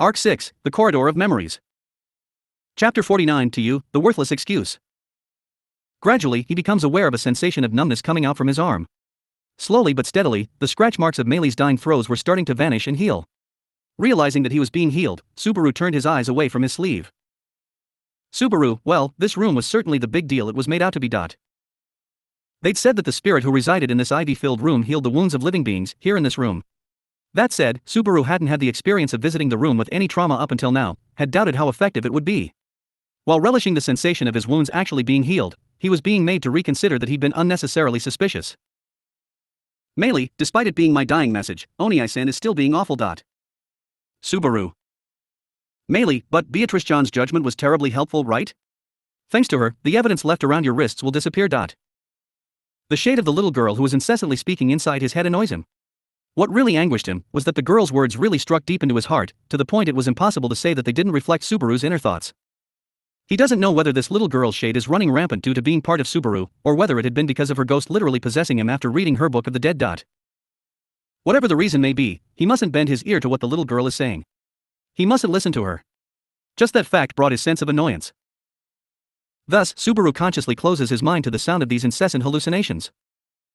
Arc 6, The Corridor of Memories. Chapter 49 To You, The Worthless Excuse. Gradually, he becomes aware of a sensation of numbness coming out from his arm. Slowly but steadily, the scratch marks of Meili's dying throes were starting to vanish and heal. Realizing that he was being healed, Subaru turned his eyes away from his sleeve. Subaru, well, this room was certainly the big deal it was made out to be. They'd said that the spirit who resided in this ivy-filled room healed the wounds of living beings here in this room. That said, Subaru hadn't had the experience of visiting the room with any trauma up until now, had doubted how effective it would be. While relishing the sensation of his wounds actually being healed, he was being made to reconsider that he'd been unnecessarily suspicious. Meili, despite it being my dying message, Oni-san is still being awful. Subaru. Meili, but Beatrice John's judgment was terribly helpful, right? Thanks to her, the evidence left around your wrists will disappear. The shade of the little girl who was incessantly speaking inside his head annoys him. What really anguished him was that the girl's words really struck deep into his heart, to the point it was impossible to say that they didn't reflect Subaru's inner thoughts. He doesn't know whether this little girl's shade is running rampant due to being part of Subaru, or whether it had been because of her ghost literally possessing him after reading her Book of the Dead. Whatever the reason may be, he mustn't bend his ear to what the little girl is saying. He mustn't listen to her. Just that fact brought his sense of annoyance. Thus, Subaru consciously closes his mind to the sound of these incessant hallucinations.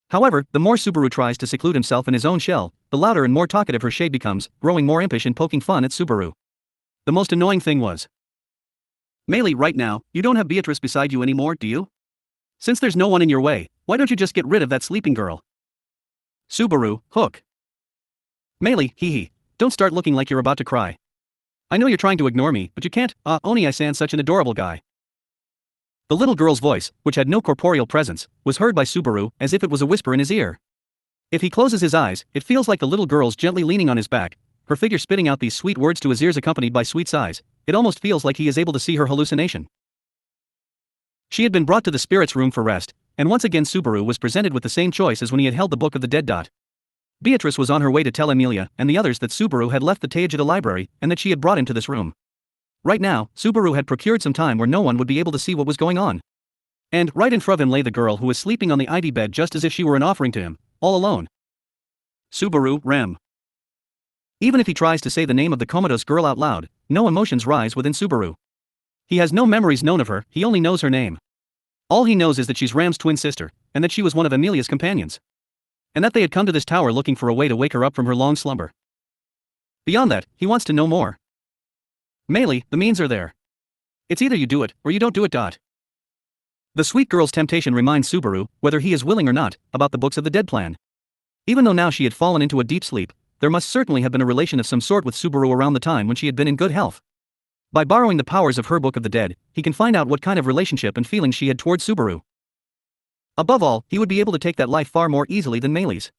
However, the more Subaru tries to seclude himself in his own shell, the louder and more talkative her shade becomes, growing more impish and poking fun at Subaru. The most annoying thing was, Meili, right now, you don't have Beatrice beside you anymore, do you? Since there's no one in your way, why don't you just get rid of that sleeping girl? Subaru, hook. Meili, hee, don't start looking like you're about to cry. I know you're trying to ignore me, but you can't. Oni-san's such an adorable guy. The little girl's voice, which had no corporeal presence, was heard by Subaru as if it was a whisper in his ear. If he closes his eyes, it feels like the little girl's gently leaning on his back, her figure spitting out these sweet words to his ears accompanied by sweet sighs. It almost feels like he is able to see her hallucination. She had been brought to the spirit's room for rest, and once again Subaru was presented with the same choice as when he had held the Book of the Dead. Beatrice was on her way to tell Emilia and the others that Subaru had left the Teijida library and that she had brought him to this room. Right now, Subaru had procured some time where no one would be able to see what was going on. And right in front of him lay the girl who was sleeping on the ivy bed just as if she were an offering to him, all alone. Subaru, Rem. Even if he tries to say the name of the comatose girl out loud, no emotions rise within Subaru. He has no memories known of her, he only knows her name. All he knows is that she's Ram's twin sister, and that she was one of Emilia's companions. And that they had come to this tower looking for a way to wake her up from her long slumber. Beyond that, he wants to know more. Meili, the means are there. It's either you do it, or you don't do it. The sweet girl's temptation reminds Subaru, whether he is willing or not, about the Books of the Dead plan. Even though now she had fallen into a deep sleep, there must certainly have been a relation of some sort with Subaru around the time when she had been in good health. By borrowing the powers of her Book of the Dead, he can find out what kind of relationship and feelings she had towards Subaru. Above all, he would be able to take that life far more easily than Meili's.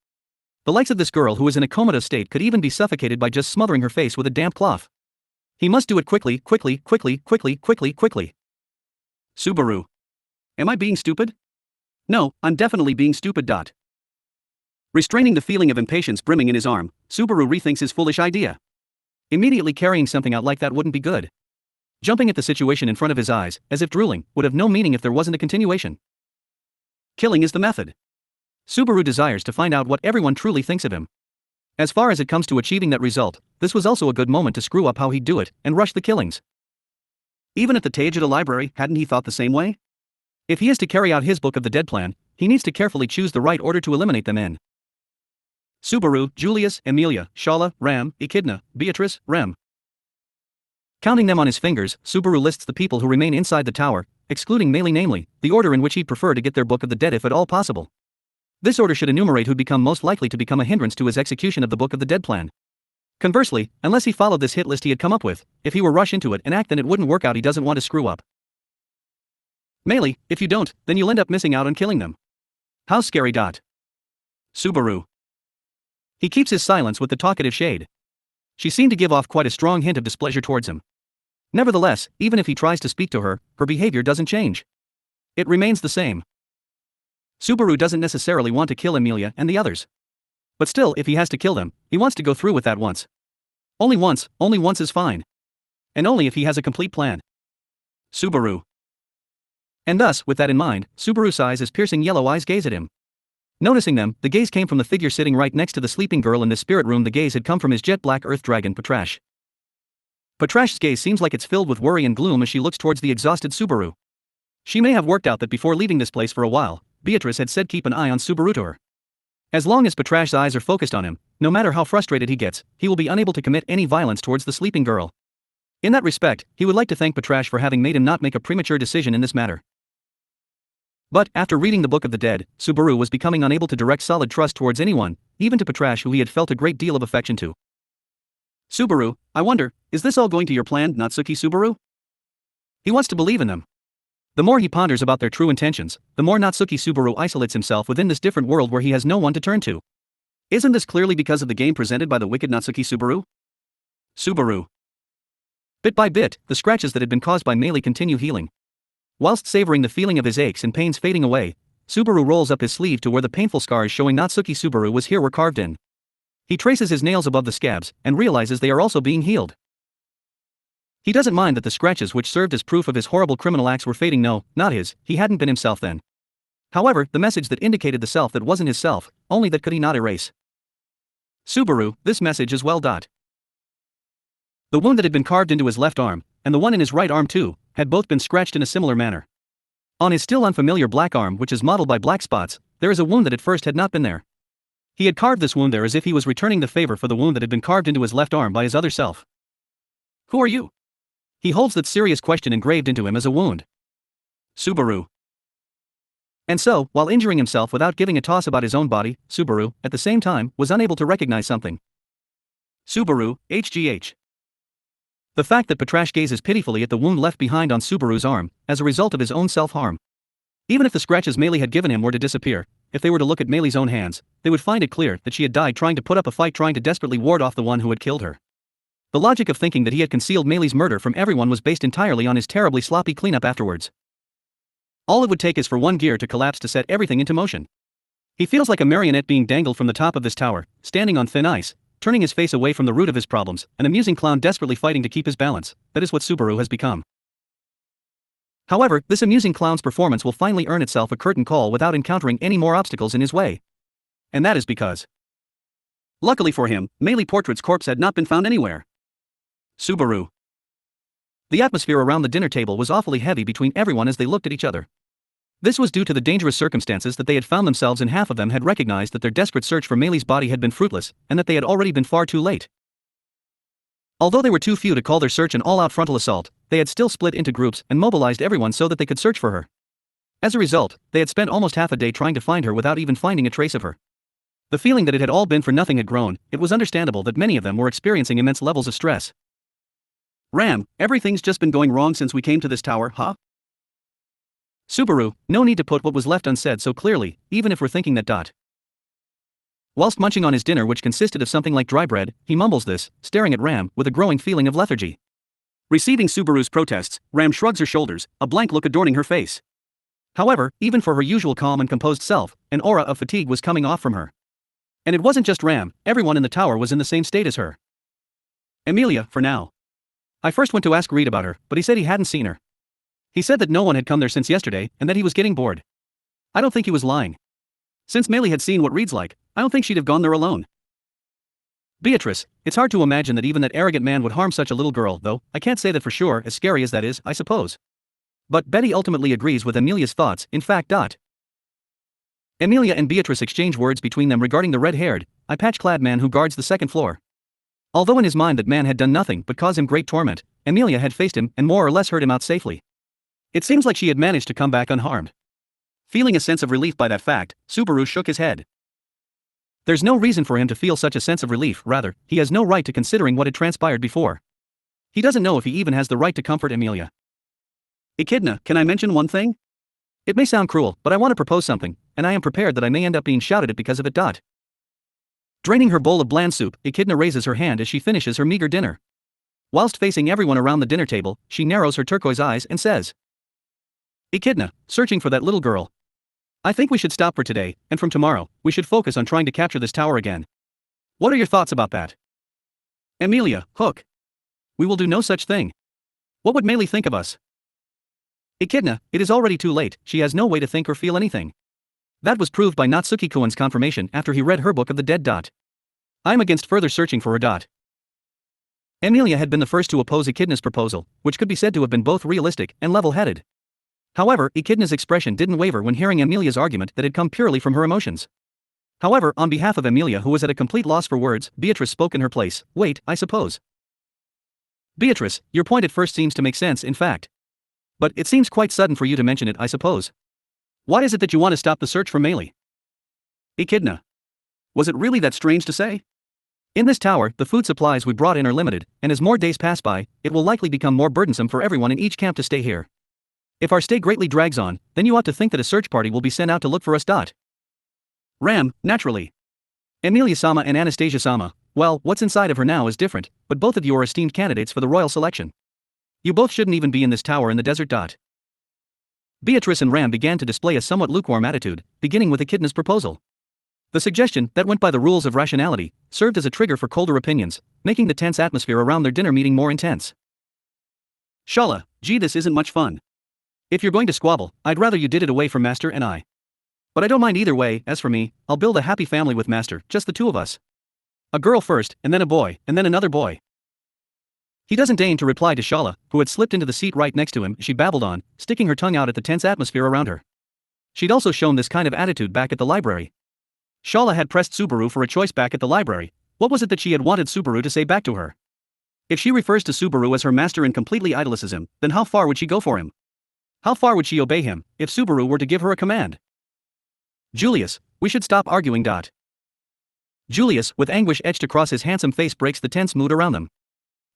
The likes of this girl who was in a comatose state could even be suffocated by just smothering her face with a damp cloth. He must do it quickly. Subaru. Am I being stupid? No, I'm definitely being stupid. Restraining the feeling of impatience brimming in his arm, Subaru rethinks his foolish idea. Immediately carrying something out like that wouldn't be good. Jumping at the situation in front of his eyes, as if drooling, would have no meaning if there wasn't a continuation. Killing is the method. Subaru desires to find out what everyone truly thinks of him. As far as it comes to achieving that result, this was also a good moment to screw up how he'd do it and rush the killings. Even at the Teijida library, hadn't he thought the same way? If he is to carry out his Book of the Dead plan, he needs to carefully choose the right order to eliminate them in. Subaru, Julius, Emilia, Shala, Ram, Echidna, Beatrice, Rem. Counting them on his fingers, Subaru lists the people who remain inside the tower, excluding Meili, namely, the order in which he'd prefer to get their Book of the Dead if at all possible. This order should enumerate who'd become most likely to become a hindrance to his execution of the Book of the Dead plan. Conversely, unless he followed this hit list he had come up with, if he were rush into it and act then it wouldn't work out. He doesn't want to screw up. Meili, if you don't, then you'll end up missing out on killing them. How scary. Subaru. He keeps his silence with the talkative shade. She seemed to give off quite a strong hint of displeasure towards him. Nevertheless, even if he tries to speak to her, her behavior doesn't change. It remains the same. Subaru doesn't necessarily want to kill Emilia and the others. But still, if he has to kill them, he wants to go through with that once. Only once is fine. And only if he has a complete plan. Subaru. And thus, with that in mind, Subaru sighs as piercing yellow eyes gaze at him. Noticing them, the gaze came from the figure sitting right next to the sleeping girl in the spirit room. The gaze had come from his jet black earth dragon Patrash. Patrash's gaze seems like it's filled with worry and gloom as she looks towards the exhausted Subaru. She may have worked out that before leaving this place for a while, Beatrice had said keep an eye on Subaru to her. As long as Patrash's eyes are focused on him, no matter how frustrated he gets, he will be unable to commit any violence towards the sleeping girl. In that respect, he would like to thank Patrash for having made him not make a premature decision in this matter. But, after reading the Book of the Dead, Subaru was becoming unable to direct solid trust towards anyone, even to Patrash who he had felt a great deal of affection to. Subaru, I wonder, is this all going to your plan, Natsuki Subaru? He wants to believe in them. The more he ponders about their true intentions, the more Natsuki Subaru isolates himself within this different world where he has no one to turn to. Isn't this clearly because of the game presented by the wicked Natsuki Subaru? Subaru. Bit by bit, the scratches that had been caused by Meili continue healing. Whilst savoring the feeling of his aches and pains fading away, Subaru rolls up his sleeve to where the painful scars showing Natsuki Subaru was here were carved in. He traces his nails above the scabs and realizes they are also being healed. He doesn't mind that the scratches which served as proof of his horrible criminal acts were fading. No, not his, he hadn't been himself then. However, the message that indicated the self that wasn't his self, only that could he not erase. Subaru, this message as well. The wound that had been carved into his left arm, and the one in his right arm too, had both been scratched in a similar manner. On his still unfamiliar black arm, which is mottled by black spots, there is a wound that at first had not been there. He had carved this wound there as if he was returning the favor for the wound that had been carved into his left arm by his other self. Who are you? He holds that serious question engraved into him as a wound. Subaru. And so, while injuring himself without giving a toss about his own body, Subaru, at the same time, was unable to recognize something. Subaru, HGH. The fact that Patrash gazes pitifully at the wound left behind on Subaru's arm, as a result of his own self-harm. Even if the scratches Meili had given him were to disappear, if they were to look at Meili's own hands, they would find it clear that she had died trying to put up a fight, trying to desperately ward off the one who had killed her. The logic of thinking that he had concealed Meili's murder from everyone was based entirely on his terribly sloppy cleanup afterwards. All it would take is for one gear to collapse to set everything into motion. He feels like a marionette being dangled from the top of this tower, standing on thin ice, turning his face away from the root of his problems, an amusing clown desperately fighting to keep his balance. That is what Subaru has become. However, this amusing clown's performance will finally earn itself a curtain call without encountering any more obstacles in his way. And that is because, luckily for him, Meili Portrait's corpse had not been found anywhere. Subaru. The atmosphere around the dinner table was awfully heavy between everyone as they looked at each other. This was due to the dangerous circumstances that they had found themselves in. Half of them had recognized that their desperate search for Meili's body had been fruitless, and that they had already been far too late. Although they were too few to call their search an all-out frontal assault, they had still split into groups and mobilized everyone so that they could search for her. As a result, they had spent almost half a day trying to find her without even finding a trace of her. The feeling that it had all been for nothing had grown. It was understandable that many of them were experiencing immense levels of stress. Ram, everything's just been going wrong since we came to this tower, huh? Subaru, no need to put what was left unsaid so clearly, even if we're thinking that. Whilst munching on his dinner, which consisted of something like dry bread, he mumbles this, staring at Ram with a growing feeling of lethargy. Receiving Subaru's protests, Ram shrugs her shoulders, a blank look adorning her face. However, even for her usual calm and composed self, an aura of fatigue was coming off from her. And it wasn't just Ram, everyone in the tower was in the same state as her. Emilia, for now. I first went to ask Reed about her, but he said he hadn't seen her. He said that no one had come there since yesterday, and that he was getting bored. I don't think he was lying. Since Meili had seen what Reed's like, I don't think she'd have gone there alone. Beatrice, it's hard to imagine that even that arrogant man would harm such a little girl, though I can't say that for sure, as scary as that is, I suppose. But Betty ultimately agrees with Emilia's thoughts, in fact. Emilia and Beatrice exchange words between them regarding the red-haired, eye-patch-clad man who guards the second floor. Although in his mind that man had done nothing but cause him great torment, Emilia had faced him and more or less heard him out safely. It seems like she had managed to come back unharmed. Feeling a sense of relief by that fact, Subaru shook his head. There's no reason for him to feel such a sense of relief, rather, he has no right to considering what had transpired before. He doesn't know if he even has the right to comfort Emilia. Echidna, can I mention one thing? It may sound cruel, but I want to propose something, and I am prepared that I may end up being shouted at because of it. Draining her bowl of bland soup, Echidna raises her hand as she finishes her meager dinner. Whilst facing everyone around the dinner table, she narrows her turquoise eyes and says, Echidna, searching for that little girl. I think we should stop for today, and from tomorrow, we should focus on trying to capture this tower again. What are your thoughts about that? Emilia, Hook. We will do no such thing. What would Meili think of us? Echidna, it is already too late, she has no way to think or feel anything. That was proved by Natsuki-kun's confirmation after he read her Book of the Dead. I am against further searching for her. Amelia had been the first to oppose Echidna's proposal, which could be said to have been both realistic and level-headed. However, Echidna's expression didn't waver when hearing Amelia's argument that had come purely from her emotions. However, on behalf of Amelia, who was at a complete loss for words, Beatrice spoke in her place. Wait, I suppose. Beatrice, your point at first seems to make sense, in fact. But it seems quite sudden for you to mention it, I suppose. Why is it that you want to stop the search for Meili? Echidna. Was it really that strange to say? In this tower, the food supplies we brought in are limited, and as more days pass by, it will likely become more burdensome for everyone in each camp to stay here. If our stay greatly drags on, then you ought to think that a search party will be sent out to look for us. Ram, naturally. Amelia-sama and Anastasia-sama, well, what's inside of her now is different, but both of you are esteemed candidates for the royal selection. You both shouldn't even be in this tower in the desert. Beatrice and Ram began to display a somewhat lukewarm attitude, beginning with Echidna's proposal. The suggestion, that went by the rules of rationality, served as a trigger for colder opinions, making the tense atmosphere around their dinner meeting more intense. Shala, gee, this isn't much fun. If you're going to squabble, I'd rather you did it away from Master and I. But I don't mind either way. As for me, I'll build a happy family with Master, just the two of us. A girl first, and then a boy, and then another boy. He doesn't deign to reply to Shala, who had slipped into the seat right next to him. She babbled on, sticking her tongue out at the tense atmosphere around her. She'd also shown this kind of attitude back at the library. Shala had pressed Subaru for a choice back at the library. What was it that she had wanted Subaru to say back to her? If she refers to Subaru as her master and completely idolizes him, then how far would she go for him? How far would she obey him, if Subaru were to give her a command? Julius, we should stop arguing. Julius, with anguish etched across his handsome face, breaks the tense mood around them.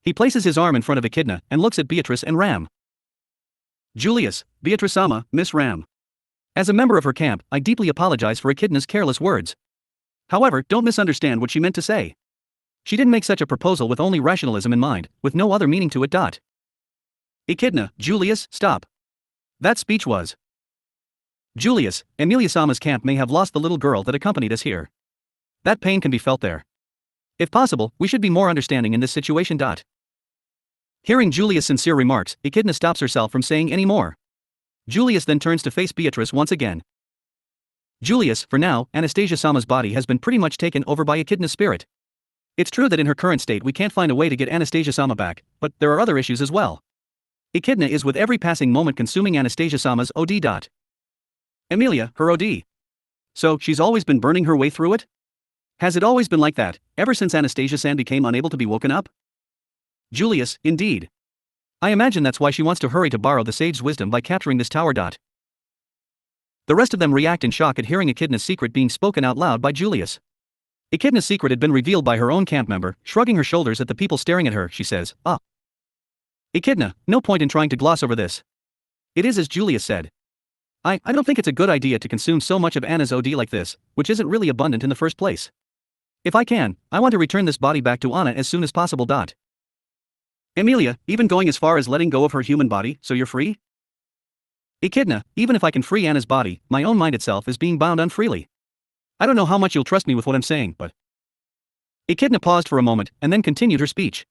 He places his arm in front of Echidna and looks at Beatrice and Ram. Julius, Beatrice-sama, Miss Ram. As a member of her camp, I deeply apologize for Echidna's careless words. However, don't misunderstand what she meant to say. She didn't make such a proposal with only rationalism in mind, with no other meaning to it. Echidna, Julius, stop. That speech was. Julius, Amelia-sama's camp may have lost the little girl that accompanied us here. That pain can be felt there. If possible, we should be more understanding in this situation. Hearing Julius' sincere remarks, Echidna stops herself from saying any more. Julius then turns to face Beatrice once again. Julius, for now, Anastasia-sama's body has been pretty much taken over by Echidna's spirit. It's true that in her current state we can't find a way to get Anastasia-sama back, but there are other issues as well. Echidna is with every passing moment consuming Anastasia-sama's OD. Amelia, her OD. So, she's always been burning her way through it? Has it always been like that, ever since Anastasia-san became unable to be woken up? Julius, indeed. I imagine that's why she wants to hurry to borrow the sage's wisdom by capturing this tower. The rest of them react in shock at hearing Echidna's secret being spoken out loud by Julius. Echidna's secret had been revealed by her own camp member. Shrugging her shoulders at the people staring at her, she says, Echidna, no point in trying to gloss over this. It is as Julius said. I don't think it's a good idea to consume so much of Anna's OD like this, which isn't really abundant in the first place. If I can, I want to return this body back to Anna as soon as possible. Amelia, even going as far as letting go of her human body, so you're free? Echidna, even if I can free Anna's body, my own mind itself is being bound unfreely. I don't know how much you'll trust me with what I'm saying, but... Echidna paused for a moment, and then continued her speech.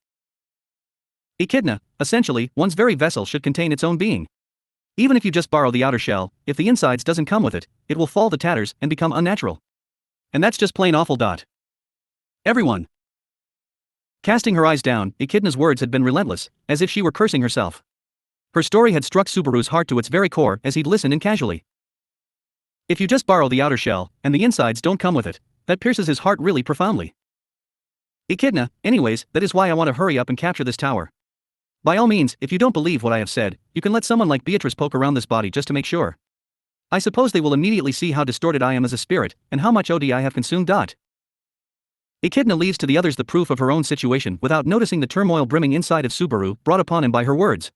Echidna, essentially, one's very vessel should contain its own being. Even if you just borrow the outer shell, if the insides doesn't come with it, it will fall to tatters and become unnatural. And that's just plain awful. Everyone. Casting her eyes down, Echidna's words had been relentless, as if she were cursing herself. Her story had struck Subaru's heart to its very core as he'd listened in casually. If you just borrow the outer shell, and the insides don't come with it, that pierces his heart really profoundly. Echidna, anyways, that is why I want to hurry up and capture this tower. By all means, if you don't believe what I have said, you can let someone like Beatrice poke around this body just to make sure. I suppose they will immediately see how distorted I am as a spirit, and how much OD I have consumed. Echidna leaves to the others the proof of her own situation without noticing the turmoil brimming inside of Subaru, brought upon him by her words.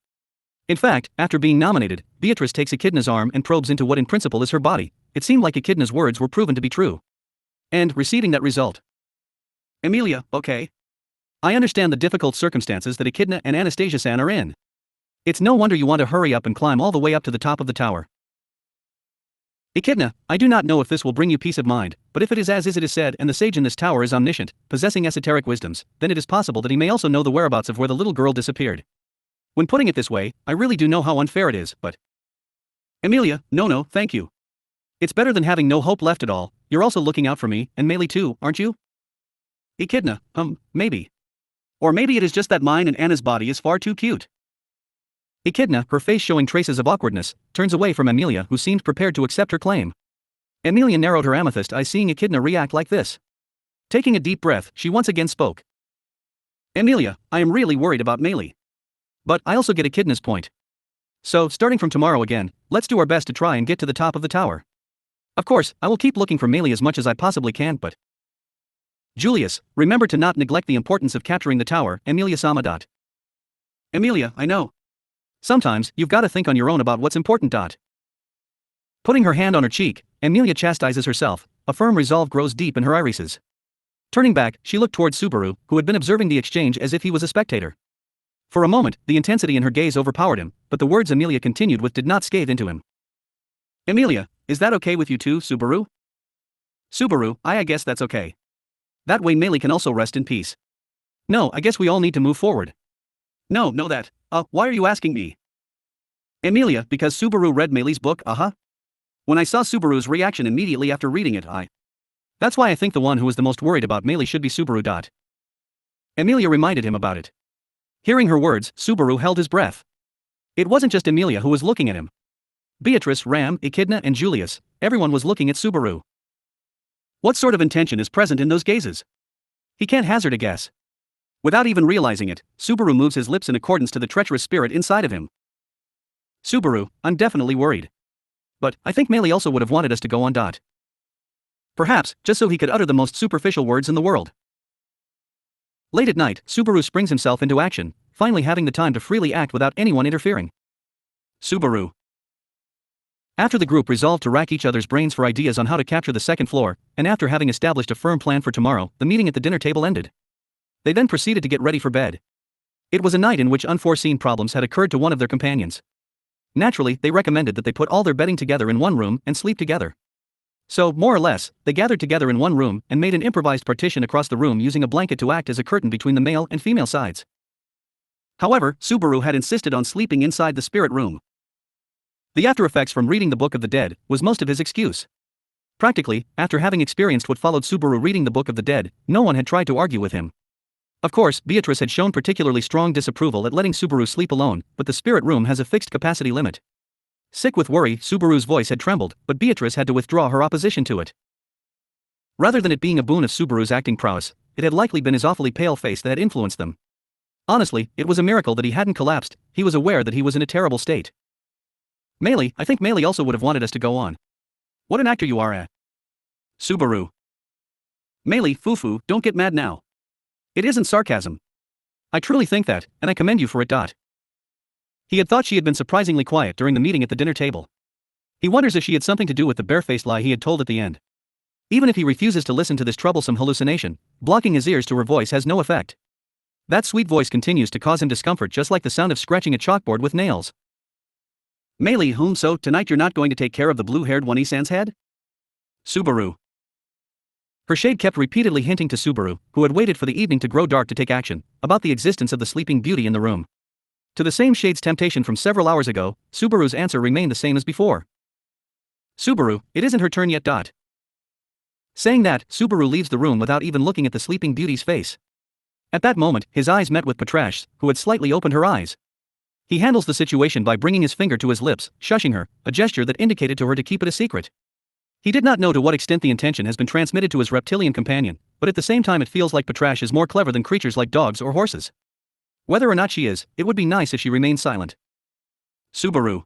In fact, after being nominated, Beatrice takes Echidna's arm and probes into what in principle is her body. It seemed like Echidna's words were proven to be true. And, receiving that result. Amelia, okay. I understand the difficult circumstances that Echidna and Anastasia-san are in. It's no wonder you want to hurry up and climb all the way up to the top of the tower. Echidna, I do not know if this will bring you peace of mind, but if it is as it is said and the sage in this tower is omniscient, possessing esoteric wisdoms, then it is possible that he may also know the whereabouts of where the little girl disappeared. When putting it this way, I really do know how unfair it is, but... Amelia, no, thank you. It's better than having no hope left at all. You're also looking out for me, and Meili too, aren't you? Echidna, maybe. Or maybe it is just that mine and Anna's body is far too cute. Echidna, her face showing traces of awkwardness, turns away from Amelia, who seemed prepared to accept her claim. Amelia narrowed her amethyst eye, seeing Echidna react like this. Taking a deep breath, she once again spoke. Amelia, I am really worried about Meili. But I also get Echidna's point. So, starting from tomorrow again, let's do our best to try and get to the top of the tower. Of course, I will keep looking for Meili as much as I possibly can, but... Julius, remember to not neglect the importance of capturing the tower, Amelia-sama. Amelia, I know. Sometimes, you've got to think on your own about what's important. Putting her hand on her cheek, Amelia chastises herself, a firm resolve grows deep in her irises. Turning back, she looked towards Subaru, who had been observing the exchange as if he was a spectator. For a moment, the intensity in her gaze overpowered him, but the words Amelia continued with did not scathe into him. Amelia, is that okay with you too, Subaru? Subaru, I guess that's okay. That way Meili can also rest in peace. No, I guess we all need to move forward. No, that. Why are you asking me? Amelia, because Subaru read Meili's book, When I saw Subaru's reaction immediately after reading it, That's why I think the one who is the most worried about Meili should be Subaru. Amelia reminded him about it. Hearing her words, Subaru held his breath. It wasn't just Amelia who was looking at him. Beatrice, Ram, Echidna and Julius, everyone was looking at Subaru. What sort of intention is present in those gazes? He can't hazard a guess. Without even realizing it, Subaru moves his lips in accordance to the treacherous spirit inside of him. Subaru, I'm definitely worried. But I think Meili also would have wanted us to go on. Perhaps, just so he could utter the most superficial words in the world. Late at night, Subaru springs himself into action, finally having the time to freely act without anyone interfering. Subaru. After the group resolved to rack each other's brains for ideas on how to capture the second floor, and after having established a firm plan for tomorrow, the meeting at the dinner table ended. They then proceeded to get ready for bed. It was a night in which unforeseen problems had occurred to one of their companions. Naturally, they recommended that they put all their bedding together in one room and sleep together. So, more or less, they gathered together in one room and made an improvised partition across the room using a blanket to act as a curtain between the male and female sides. However, Subaru had insisted on sleeping inside the spirit room. The after effects from reading the Book of the Dead was most of his excuse. Practically, after having experienced what followed Subaru reading the Book of the Dead, no one had tried to argue with him. Of course, Beatrice had shown particularly strong disapproval at letting Subaru sleep alone, but the spirit room has a fixed capacity limit. Sick with worry, Subaru's voice had trembled, but Beatrice had to withdraw her opposition to it. Rather than it being a boon of Subaru's acting prowess, it had likely been his awfully pale face that had influenced them. Honestly, it was a miracle that he hadn't collapsed. He was aware that he was in a terrible state. Meili, I think Meili also would have wanted us to go on. What an actor you are, Subaru. Meili, Fufu, don't get mad now. It isn't sarcasm. I truly think that, and I commend you for it. He had thought she had been surprisingly quiet during the meeting at the dinner table. He wonders if she had something to do with the barefaced lie he had told at the end. Even if he refuses to listen to this troublesome hallucination, blocking his ears to her voice has no effect. That sweet voice continues to cause him discomfort, just like the sound of scratching a chalkboard with nails. Meili, so tonight you're not going to take care of the blue-haired one Isan's head? Subaru. Her shade kept repeatedly hinting to Subaru, who had waited for the evening to grow dark to take action, about the existence of the sleeping beauty in the room. To the same shade's temptation from several hours ago, Subaru's answer remained the same as before. Subaru, it isn't her turn yet. Saying that, Subaru leaves the room without even looking at the sleeping beauty's face. At that moment, his eyes met with Patrash's, who had slightly opened her eyes. He handles the situation by bringing his finger to his lips, shushing her, a gesture that indicated to her to keep it a secret. He did not know to what extent the intention has been transmitted to his reptilian companion, but at the same time it feels like Patrash is more clever than creatures like dogs or horses. Whether or not she is, it would be nice if she remained silent. Subaru.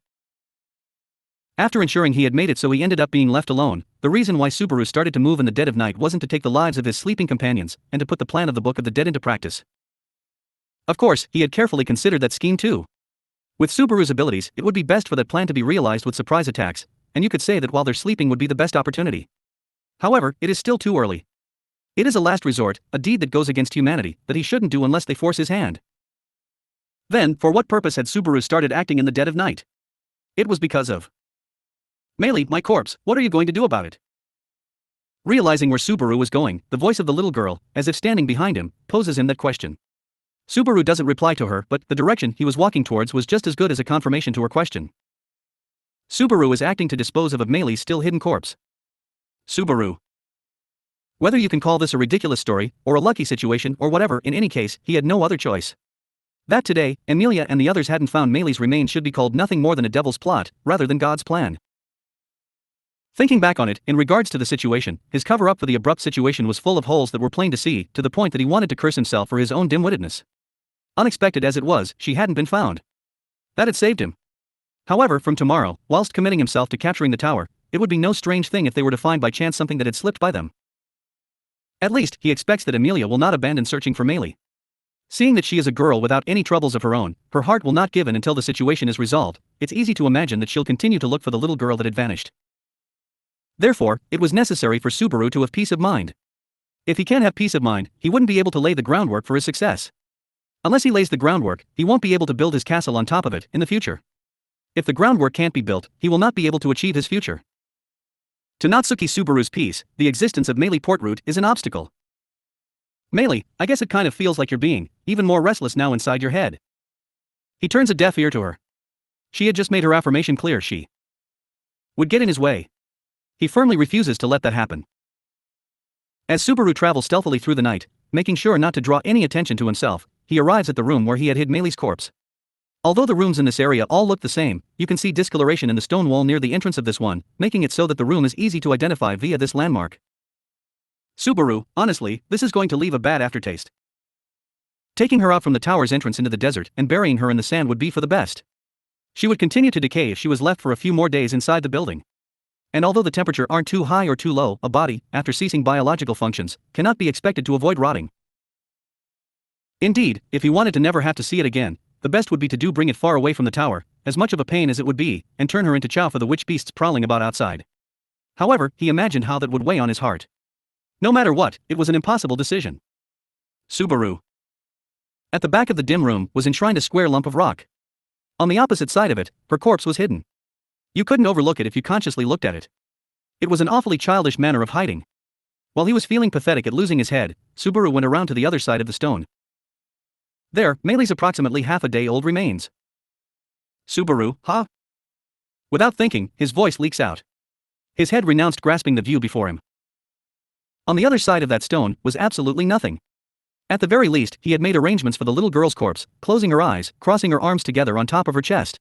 After ensuring he had made it so he ended up being left alone, the reason why Subaru started to move in the dead of night wasn't to take the lives of his sleeping companions, and to put the plan of the Book of the Dead into practice. Of course, he had carefully considered that scheme too. With Subaru's abilities, it would be best for that plan to be realized with surprise attacks, and you could say that while they're sleeping would be the best opportunity. However, it is still too early. It is a last resort, a deed that goes against humanity, that he shouldn't do unless they force his hand. Then, for what purpose had Subaru started acting in the dead of night? It was because of Meili, my corpse, what are you going to do about it? Realizing where Subaru was going, the voice of the little girl, as if standing behind him, poses him that question. Subaru doesn't reply to her, but the direction he was walking towards was just as good as a confirmation to her question. Subaru is acting to dispose of Meili's still hidden corpse. Subaru. Whether you can call this a ridiculous story, or a lucky situation, or whatever, in any case, he had no other choice. That today, Amelia and the others hadn't found Maylee's remains should be called nothing more than a devil's plot, rather than God's plan. Thinking back on it, in regards to the situation, his cover-up for the abrupt situation was full of holes that were plain to see, to the point that he wanted to curse himself for his own dim-wittedness. Unexpected as it was, she hadn't been found. That had saved him. However, from tomorrow, whilst committing himself to capturing the tower, it would be no strange thing if they were to find by chance something that had slipped by them. At least, he expects that Amelia will not abandon searching for Maylee. Seeing that she is a girl without any troubles of her own, her heart will not give in until the situation is resolved. It's easy to imagine that she'll continue to look for the little girl that had vanished. Therefore, it was necessary for Subaru to have peace of mind. If he can't have peace of mind, he wouldn't be able to lay the groundwork for his success. Unless he lays the groundwork, he won't be able to build his castle on top of it in the future. If the groundwork can't be built, he will not be able to achieve his future. To Natsuki Subaru's peace, the existence of Maylee Portroot is an obstacle. Maylee, I guess it kind of feels like you're being even more restless now inside your head. He turns a deaf ear to her. She had just made her affirmation clear she would get in his way. He firmly refuses to let that happen. As Subaru travels stealthily through the night, making sure not to draw any attention to himself, he arrives at the room where he had hid Maylee's corpse. Although the rooms in this area all look the same, you can see discoloration in the stone wall near the entrance of this one, making it so that the room is easy to identify via this landmark. Subaru, honestly, this is going to leave a bad aftertaste. Taking her out from the tower's entrance into the desert and burying her in the sand would be for the best. She would continue to decay if she was left for a few more days inside the building. And although the temperature aren't too high or too low, a body, after ceasing biological functions, cannot be expected to avoid rotting. Indeed, if he wanted to never have to see it again, the best would be to bring it far away from the tower, as much of a pain as it would be, and turn her into chow for the witch beasts prowling about outside. However, he imagined how that would weigh on his heart. No matter what, it was an impossible decision. Subaru. At the back of the dim room was enshrined a square lump of rock. On the opposite side of it, her corpse was hidden. You couldn't overlook it if you consciously looked at it. It was an awfully childish manner of hiding. While he was feeling pathetic at losing his head, Subaru went around to the other side of the stone. There, Maylee's approximately half a day old remains. Subaru, huh? Without thinking, his voice leaks out. His head renounced grasping the view before him. On the other side of that stone was absolutely nothing. At the very least, he had made arrangements for the little girl's corpse, closing her eyes, crossing her arms together on top of her chest.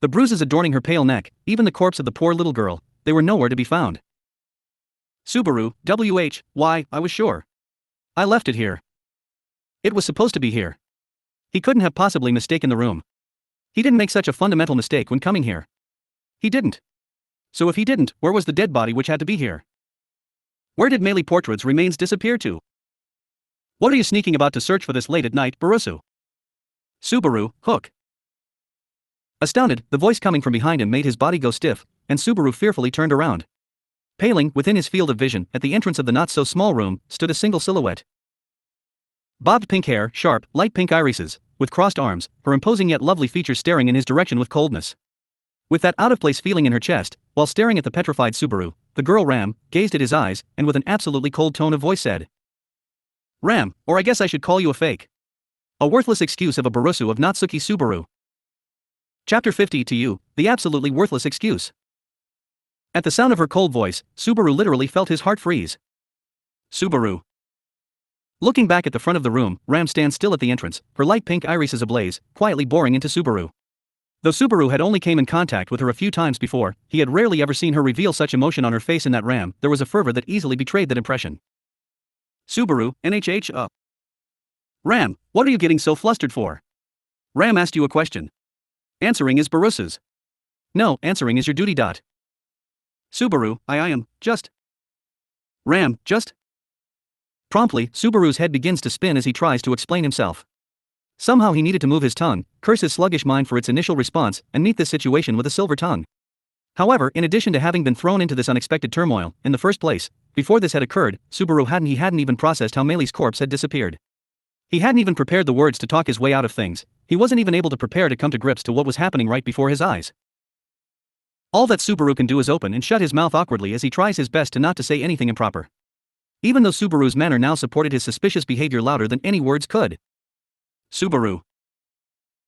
The bruises adorning her pale neck, even the corpse of the poor little girl, they were nowhere to be found. Subaru, why, I was sure. I left it here. It was supposed to be here. He couldn't have possibly mistaken the room. He didn't make such a fundamental mistake when coming here. He didn't. So if he didn't, where was the dead body which had to be here? Where did Maylee Portroot's remains disappear to? What are you sneaking about to search for this late at night, Barusu? Subaru, hook. Astounded, the voice coming from behind him made his body go stiff, and Subaru fearfully turned around. Paling, within his field of vision, at the entrance of the not-so-small room, stood a single silhouette. Bobbed pink hair, sharp, light pink irises, with crossed arms, her imposing yet lovely features staring in his direction with coldness. With that out-of-place feeling in her chest, while staring at the petrified Subaru, the girl Ram gazed at his eyes, and with an absolutely cold tone of voice said, Ram, or I guess I should call you a fake. A worthless excuse of a Barusu of Natsuki Subaru. Chapter 50 to you, the absolutely worthless excuse. At the sound of her cold voice, Subaru literally felt his heart freeze. Subaru. Looking back at the front of the room, Ram stands still at the entrance, her light pink irises ablaze, quietly boring into Subaru. Though Subaru had only came in contact with her a few times before, he had rarely ever seen her reveal such emotion on her face. In that Ram, there was a fervor that easily betrayed that impression. Subaru, NHH. Ram, what are you getting so flustered for? Ram asked you a question. Answering is Barusu's. No, answering is your duty. Subaru, I am, just. Ram, just. Promptly, Subaru's head begins to spin as he tries to explain himself. Somehow he needed to move his tongue, curse his sluggish mind for its initial response, and meet this situation with a silver tongue. However, in addition to having been thrown into this unexpected turmoil, in the first place, before this had occurred, Subaru hadn't even processed how Maylee's corpse had disappeared. He hadn't even prepared the words to talk his way out of things. He wasn't even able to prepare to come to grips to what was happening right before his eyes. All that Subaru can do is open and shut his mouth awkwardly as he tries his best not to say anything improper. Even though Subaru's manner now supported his suspicious behavior louder than any words could. Subaru.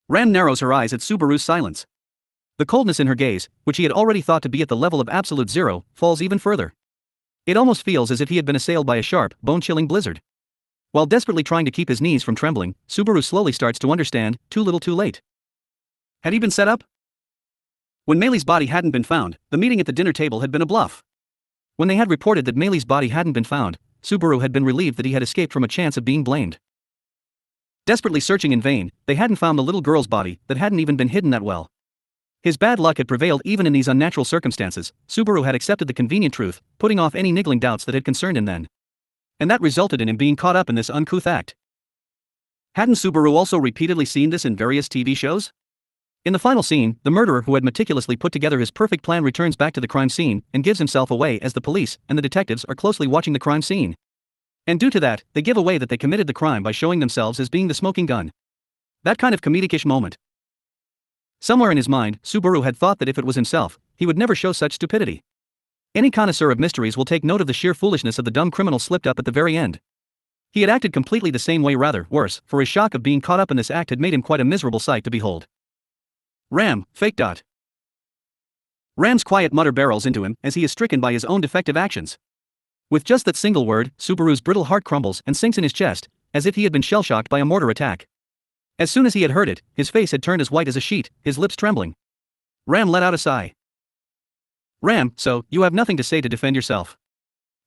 Ram narrows her eyes at Subaru's silence. The coldness in her gaze, which he had already thought to be at the level of absolute zero, falls even further. It almost feels as if he had been assailed by a sharp, bone-chilling blizzard. While desperately trying to keep his knees from trembling, Subaru slowly starts to understand, too little too late. Had he been set up? When Meili's body hadn't been found, the meeting at the dinner table had been a bluff. When they had reported that Meili's body hadn't been found, Subaru had been relieved that he had escaped from a chance of being blamed. Desperately searching in vain, they hadn't found the little girl's body that hadn't even been hidden that well. His bad luck had prevailed even in these unnatural circumstances. Subaru had accepted the convenient truth, putting off any niggling doubts that had concerned him then. And that resulted in him being caught up in this uncouth act. Hadn't Subaru also repeatedly seen this in various TV shows? In the final scene, the murderer who had meticulously put together his perfect plan returns back to the crime scene and gives himself away as the police and the detectives are closely watching the crime scene. And due to that, they give away that they committed the crime by showing themselves as being the smoking gun. That kind of comedic-ish moment. Somewhere in his mind, Subaru had thought that if it was himself, he would never show such stupidity. Any connoisseur of mysteries will take note of the sheer foolishness of the dumb criminal slipped up at the very end. He had acted completely the same way, rather worse, for his shock of being caught up in this act had made him quite a miserable sight to behold. Ram, fake dot. Ram's quiet mutter barrels into him as he is stricken by his own defective actions. With just that single word, Subaru's brittle heart crumbles and sinks in his chest, as if he had been shell-shocked by a mortar attack. As soon as he had heard it, his face had turned as white as a sheet, his lips trembling. Ram let out a sigh. Ram, so, you have nothing to say to defend yourself.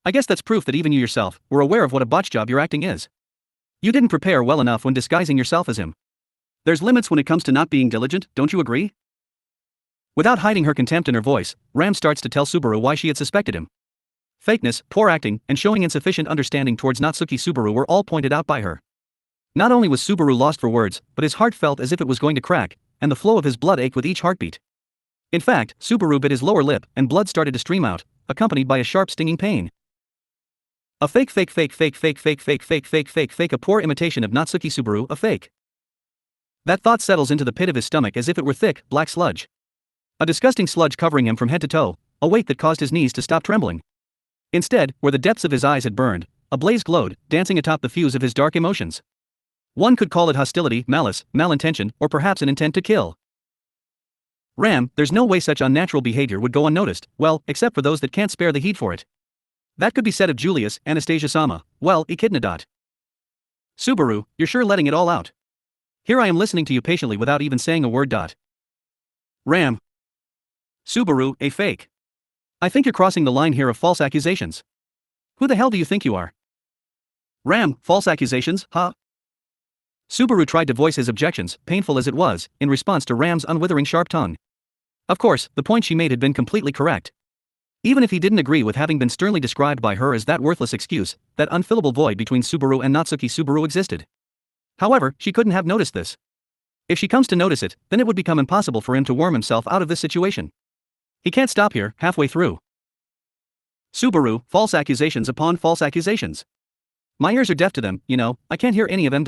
I guess that's proof that even you yourself were aware of what a botch job your acting is. You didn't prepare well enough when disguising yourself as him. There's limits when it comes to not being diligent, don't you agree? Without hiding her contempt in her voice, Ram starts to tell Subaru why she had suspected him. Fakeness, poor acting, and showing insufficient understanding towards Natsuki Subaru were all pointed out by her. Not only was Subaru lost for words, but his heart felt as if it was going to crack, and the flow of his blood ached with each heartbeat. In fact, Subaru bit his lower lip, and blood started to stream out, accompanied by a sharp stinging pain. A fake, a poor imitation of Natsuki Subaru, a fake. That thought settles into the pit of his stomach as if it were thick, black sludge. A disgusting sludge covering him from head to toe, a weight that caused his knees to stop trembling. Instead, where the depths of his eyes had burned, a blaze glowed, dancing atop the fuse of his dark emotions. One could call it hostility, malice, malintention, or perhaps an intent to kill. Ram, there's no way such unnatural behavior would go unnoticed, well, except for those that can't spare the heat for it. That could be said of Julius, Anastasia-sama, well, Echidna. Subaru, you're sure letting it all out. Here I am listening to you patiently without even saying a word. Ram. Subaru, a fake. I think you're crossing the line here of false accusations. Who the hell do you think you are? Ram, false accusations, huh? Subaru tried to voice his objections, painful as it was, in response to Ram's unwithering sharp tongue. Of course, the point she made had been completely correct. Even if he didn't agree with having been sternly described by her as that worthless excuse, that unfillable void between Subaru and Natsuki Subaru existed. However, she couldn't have noticed this. If she comes to notice it, then it would become impossible for him to worm himself out of this situation. He can't stop here, halfway through. Subaru, false accusations upon false accusations. My ears are deaf to them, you know, I can't hear any of them.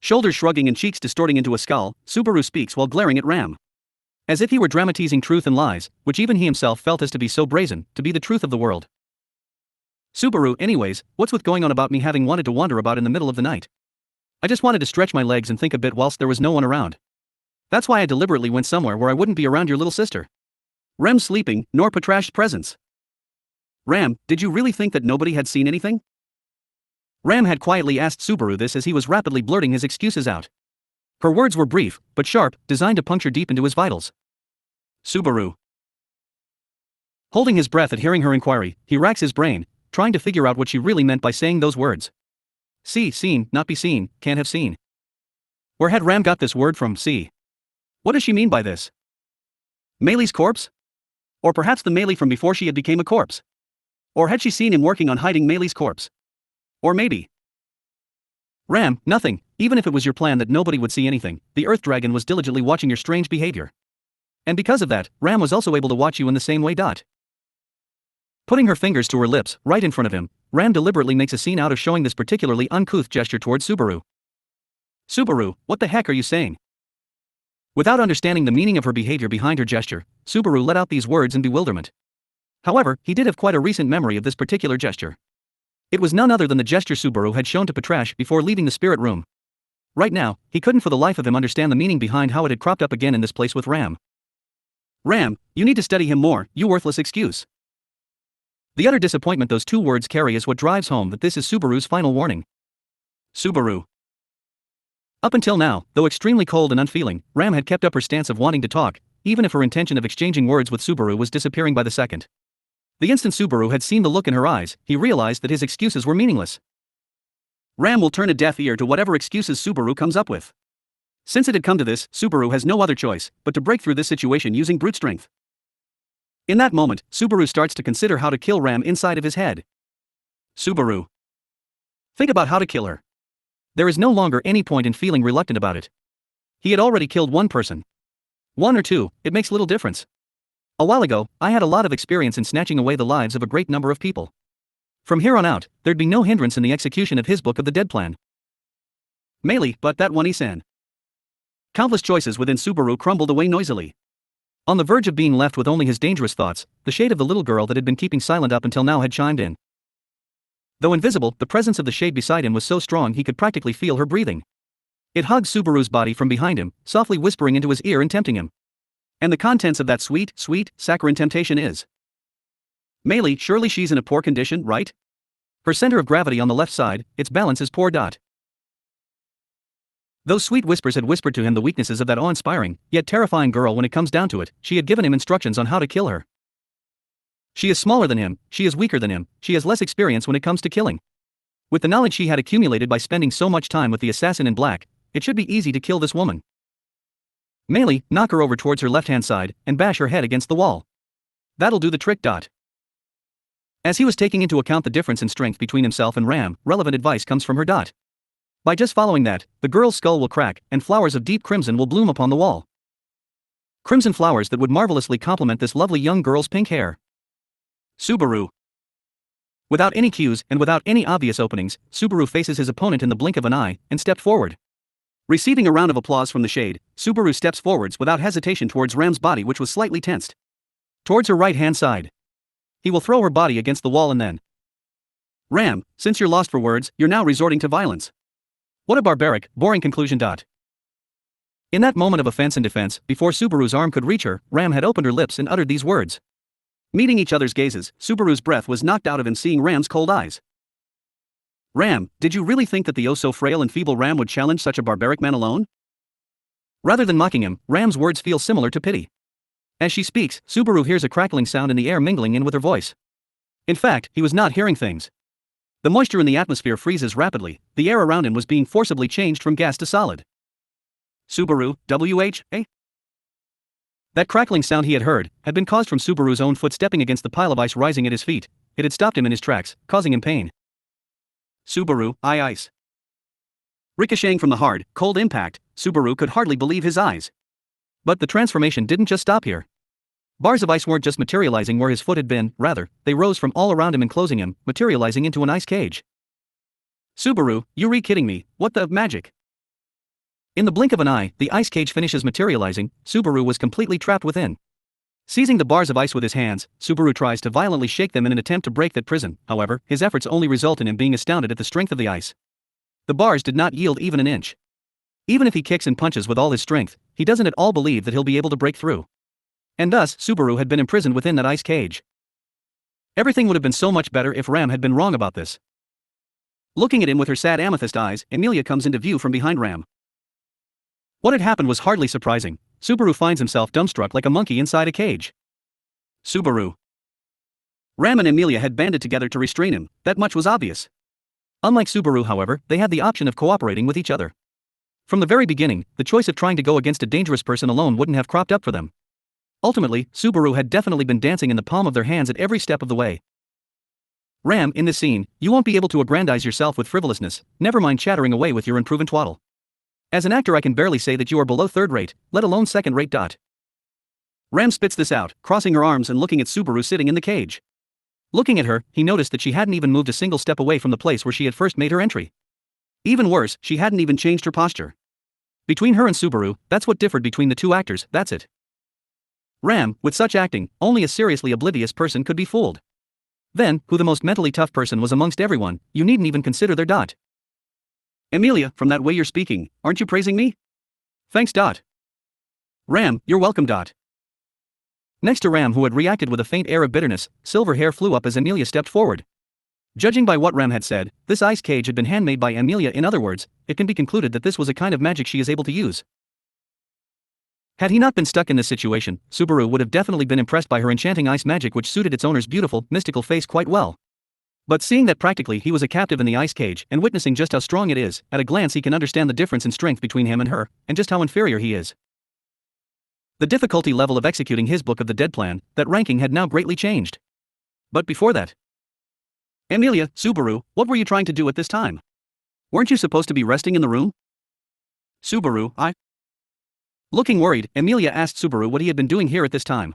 Shoulders shrugging and cheeks distorting into a scowl, Subaru speaks while glaring at Ram. As if he were dramatizing truth and lies, which even he himself felt as to be so brazen, to be the truth of the world. Subaru, anyways, what's with going on about me having wanted to wander about in the middle of the night? I just wanted to stretch my legs and think a bit whilst there was no one around. That's why I deliberately went somewhere where I wouldn't be around your little sister. Rem's sleeping, nor Patrash's presence. Ram, did you really think that nobody had seen anything? Ram had quietly asked Subaru this as he was rapidly blurting his excuses out. Her words were brief, but sharp, designed to puncture deep into his vitals. Subaru. Holding his breath at hearing her inquiry, he racks his brain, trying to figure out what she really meant by saying those words. See, seen, not be seen, can't have seen. Where had Ram got this word from, see? What does she mean by this? Meili's corpse? Or perhaps the Meili from before she had became a corpse? Or had she seen him working on hiding Meili's corpse? Or maybe. Ram, nothing, even if it was your plan that nobody would see anything, the Earth Dragon was diligently watching your strange behavior. And because of that, Ram was also able to watch you in the same way. Putting her fingers to her lips, right in front of him, Ram deliberately makes a scene out of showing this particularly uncouth gesture towards Subaru. Subaru, what the heck are you saying? Without understanding the meaning of her behavior behind her gesture, Subaru let out these words in bewilderment. However, he did have quite a recent memory of this particular gesture. It was none other than the gesture Subaru had shown to Patrash before leaving the spirit room. Right now, he couldn't for the life of him understand the meaning behind how it had cropped up again in this place with Ram. Ram, you need to study him more, you worthless excuse. The utter disappointment those two words carry is what drives home that this is Subaru's final warning. Subaru. Up until now, though extremely cold and unfeeling, Ram had kept up her stance of wanting to talk, even if her intention of exchanging words with Subaru was disappearing by the second. The instant Subaru had seen the look in her eyes, he realized that his excuses were meaningless. Ram will turn a deaf ear to whatever excuses Subaru comes up with. Since it had come to this, Subaru has no other choice but to break through this situation using brute strength. In that moment, Subaru starts to consider how to kill Ram inside of his head. Subaru. Think about how to kill her. There is no longer any point in feeling reluctant about it. He had already killed one person. One or two, it makes little difference. A while ago, I had a lot of experience in snatching away the lives of a great number of people. From here on out, there'd be no hindrance in the execution of his Book of the Dead plan. Melee, but that one Isan. Countless choices within Subaru crumbled away noisily. On the verge of being left with only his dangerous thoughts, the shade of the little girl that had been keeping silent up until now had chimed in. Though invisible, the presence of the shade beside him was so strong he could practically feel her breathing. It hugged Subaru's body from behind him, softly whispering into his ear and tempting him. And the contents of that sweet, saccharine temptation is. Melee, surely she's in a poor condition, right? Her center of gravity on the left side, its balance is poor. Those sweet whispers had whispered to him the weaknesses of that awe-inspiring, yet terrifying girl. When it comes down to it, she had given him instructions on how to kill her. She is smaller than him, she is weaker than him, she has less experience when it comes to killing. With the knowledge she had accumulated by spending so much time with the assassin in black, it should be easy to kill this woman. Melee, knock her over towards her left-hand side, and bash her head against the wall. That'll do the trick. As he was taking into account the difference in strength between himself and Ram, relevant advice comes from her. By just following that, the girl's skull will crack, and flowers of deep crimson will bloom upon the wall. Crimson flowers that would marvelously complement this lovely young girl's pink hair. Subaru. Without any cues and without any obvious openings, Subaru faces his opponent in the blink of an eye, and stepped forward. Receiving a round of applause from the shade, Subaru steps forwards without hesitation towards Ram's body, which was slightly tensed. Towards her right-hand side. He will throw her body against the wall and then. Ram, since you're lost for words, you're now resorting to violence. What a barbaric, boring conclusion. In that moment of offense and defense, before Subaru's arm could reach her, Ram had opened her lips and uttered these words. Meeting each other's gazes, Subaru's breath was knocked out of him seeing Ram's cold eyes. Ram, did you really think that the oh-so-frail and feeble Ram would challenge such a barbaric man alone? Rather than mocking him, Ram's words feel similar to pity. As she speaks, Subaru hears a crackling sound in the air mingling in with her voice. In fact, he was not hearing things. The moisture in the atmosphere freezes rapidly, the air around him was being forcibly changed from gas to solid. Subaru, WH, That crackling sound he had heard had been caused from Subaru's own foot stepping against the pile of ice rising at his feet. It had stopped him in his tracks, causing him pain. Subaru, ice. Ricocheting from the hard, cold impact, Subaru could hardly believe his eyes. But the transformation didn't just stop here. Bars of ice weren't just materializing where his foot had been, rather, they rose from all around him enclosing him, materializing into an ice cage. Subaru, you kidding me, what the magic? In the blink of an eye, the ice cage finishes materializing, Subaru was completely trapped within. Seizing the bars of ice with his hands, Subaru tries to violently shake them in an attempt to break that prison. However, his efforts only result in him being astounded at the strength of the ice. The bars did not yield even an inch. Even if he kicks and punches with all his strength, he doesn't at all believe that he'll be able to break through. And thus, Subaru had been imprisoned within that ice cage. Everything would have been so much better if Ram had been wrong about this. Looking at him with her sad amethyst eyes, Amelia comes into view from behind Ram. What had happened was hardly surprising. Subaru finds himself dumbstruck like a monkey inside a cage. Subaru. Ram and Amelia had banded together to restrain him, that much was obvious. Unlike Subaru, however, they had the option of cooperating with each other. From the very beginning, the choice of trying to go against a dangerous person alone wouldn't have cropped up for them. Ultimately, Subaru had definitely been dancing in the palm of their hands at every step of the way. Ram, in this scene, you won't be able to aggrandize yourself with frivolousness, never mind chattering away with your unproven twaddle. As an actor I can barely say that you are below third rate, let alone second rate. Ram spits this out, crossing her arms and looking at Subaru sitting in the cage. Looking at her, he noticed that she hadn't even moved a single step away from the place where she had first made her entry. Even worse, she hadn't even changed her posture. Between her and Subaru, that's what differed between the two actors, that's it. Ram, with such acting, only a seriously oblivious person could be fooled. Then, who the most mentally tough person was amongst everyone, you needn't even consider their. Amelia, from that way you're speaking, aren't you praising me? Thanks. Ram, you're welcome. Next to Ram, who had reacted with a faint air of bitterness, silver hair flew up as Amelia stepped forward. Judging by what Ram had said, this ice cage had been handmade by Amelia. In other words, it can be concluded that this was a kind of magic she is able to use. Had he not been stuck in this situation, Subaru would have definitely been impressed by her enchanting ice magic, which suited its owner's beautiful, mystical face quite well. But seeing that practically he was a captive in the ice cage and witnessing just how strong it is, at a glance he can understand the difference in strength between him and her, and just how inferior he is. The difficulty level of executing his Book of the Dead plan, that ranking had now greatly changed. But before that, Amelia, Subaru, what were you trying to do at this time? Weren't you supposed to be resting in the room? Subaru, Looking worried, Amelia asked Subaru what he had been doing here at this time.